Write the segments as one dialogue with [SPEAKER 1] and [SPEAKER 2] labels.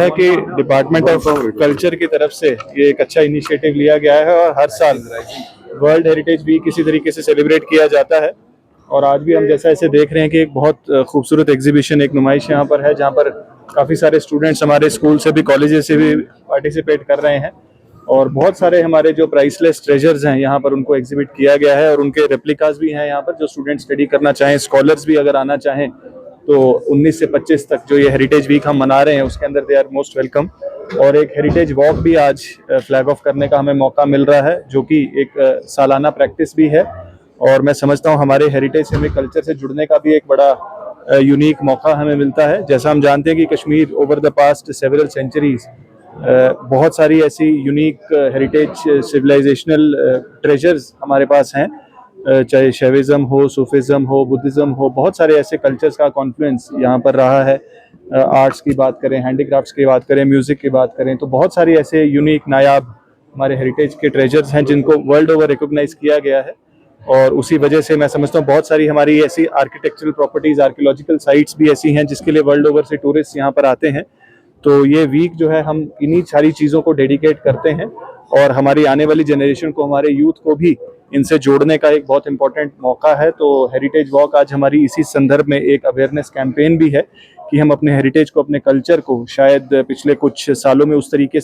[SPEAKER 1] है कि department of culture की तरफ से ये एक अच्छा इनिशिएटिव लिया गया है और हर साल वर्ल्ड हेरिटेज वीक किसी तरीके से सेलिब्रेट किया जाता है। और आज भी हम जैसा ऐसे देख रहे हैं कि एक बहुत खूबसूरत एग्जीबिशन, एक नुमाइश यहाँ पर है, जहाँ पर काफ़ी सारे स्टूडेंट्स हमारे स्कूल से भी, कॉलेजेस से भी पार्टिसिपेट कर रहे हैं। और बहुत सारे हमारे जो प्राइसलेस ट्रेजर्स हैं यहाँ पर उनको एग्जिबिट किया गया है, और उनके रेप्लिकास भी हैं यहाँ पर। जो स्टूडेंट स्टडी करना चाहें, स्कॉलर्स भी अगर आना चाहें, तो 19 से 25 तक जो ये हेरिटेज वीक हम मना रहे हैं उसके अंदर दे आर मोस्ट वेलकम। और एक हेरिटेज वॉक भी आज फ्लैग ऑफ करने का हमें मौका मिल रहा है, जो कि एक सालाना प्रैक्टिस भी है। और मैं समझता हूँ हमारे हेरिटेज से, हमें कल्चर से जुड़ने का भी एक बड़ा यूनिक मौका हमें मिलता है। जैसा हम जानते हैं कि Kashmir over the past several centuries बहुत सारी ऐसी यूनिक हेरिटेज सिविलाइजेशनल ट्रेजर्स हमारे पास हैं, चाहे शैविज्म हो, सूफिज्म हो, बुद्धिज्म हो, बहुत सारे ऐसे कल्चर्स का कॉन्फ्लुएंस यहाँ पर रहा है। आर्ट्स की बात करें, हैंडीक्राफ्ट्स की बात करें, म्यूजिक की बात करें, तो बहुत सारी ऐसे यूनिक नायाब हमारे हेरिटेज के ट्रेजर्स हैं जिनको वर्ल्ड ओवर रिकॉग्नाइज किया गया है। और उसी वजह से मैं समझता हूँ बहुत सारी हमारी ऐसी आर्किटेक्चरल प्रॉपर्टीज, आर्कियोलॉजिकल साइट्स भी ऐसी हैं जिसके लिए वर्ल्ड ओवर से टूरिस्ट यहाँ पर आते हैं। तो ये वीक जो है, हम इन्हीं सारी चीज़ों को डेडिकेट करते हैं और हमारी आने वाली जनरेशन को, हमारे यूथ को भी इनसे जोड़ने का एक बहुत इंपॉर्टेंट मौका है। तो हेरिटेज वॉक आज हमारी इसी संदर्भ में एक अवेयरनेस कैंपेन भी है कि हम अपने हेरिटेज को, अपने कल्चर को शायद पिछले कुछ सालों में उस तरीके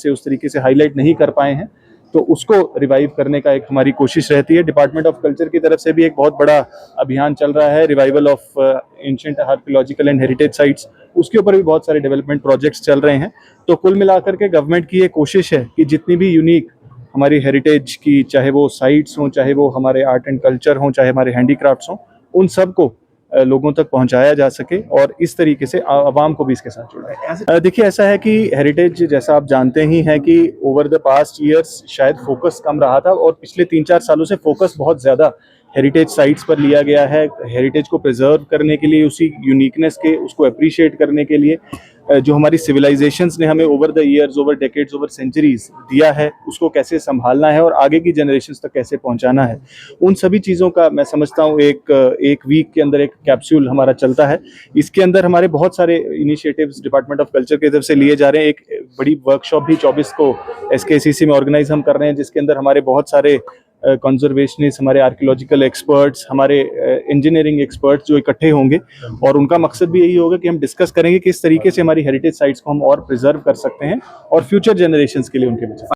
[SPEAKER 1] से हाईलाइट नहीं कर पाए हैं, तो उसको रिवाइव करने का एक हमारी कोशिश रहती है। डिपार्टमेंट ऑफ कल्चर की तरफ से भी एक बहुत बड़ा अभियान चल रहा है, revival of ancient archaeological and heritage sites. उसके ऊपर भी बहुत सारे डेवलपमेंट प्रोजेक्ट्स चल रहे हैं। तो कुल मिलाकर के गवर्नमेंट की ये कोशिश है कि जितनी भी यूनिक हमारी हेरिटेज की, चाहे वो साइट्स हों, चाहे वो हमारे आर्ट एंड कल्चर हों, चाहे हमारे हैंडीक्राफ्ट्स हों, उन सब को लोगों तक पहुंचाया जा सके और इस तरीके से आवाम को भी इसके साथ जोड़ा। देखिए, ऐसा है कि हेरिटेज, जैसा आप जानते ही हैं कि ओवर द पास्ट ईयर्स शायद फोकस कम रहा था, और पिछले 3-4 सालों से फोकस बहुत ज़्यादा हेरिटेज साइट्स पर लिया गया है। हेरिटेज को प्रिजर्व करने के लिए, उसी यूनिकनेस के, उसको अप्रिशिएट करने के लिए जो हमारी सिविलाइजेशंस ने हमें over the years, over decades, over centuries दिया है, उसको कैसे संभालना है और आगे की जनरेशंस तक कैसे पहुंचाना है, उन सभी चीज़ों का मैं समझता हूँ एक वीक के अंदर एक कैप्सूल हमारा चलता है। इसके अंदर हमारे बहुत सारे इनिशिएटिव्स डिपार्टमेंट ऑफ कल्चर की तरफ से लिए जा रहे हैं। एक बड़ी वर्कशॉप भी 24 को SKCC में ऑर्गेनाइज हम कर रहे हैं, जिसके अंदर हमारे बहुत सारे कंजर्वेशनिस्ट, हमारे आर्कियोलॉजिकल एक्सपर्ट्स, हमारे इंजीनियरिंग एक्सपर्ट्स जो इकट्ठे होंगे, और उनका मकसद भी यही होगा कि हम डिस्कस करेंगे किस तरीके से हमारी हेरिटेज साइट्स को हम और प्रिजर्व कर सकते हैं और फ्यूचर जनरेशंस के लिए उनके बचाए।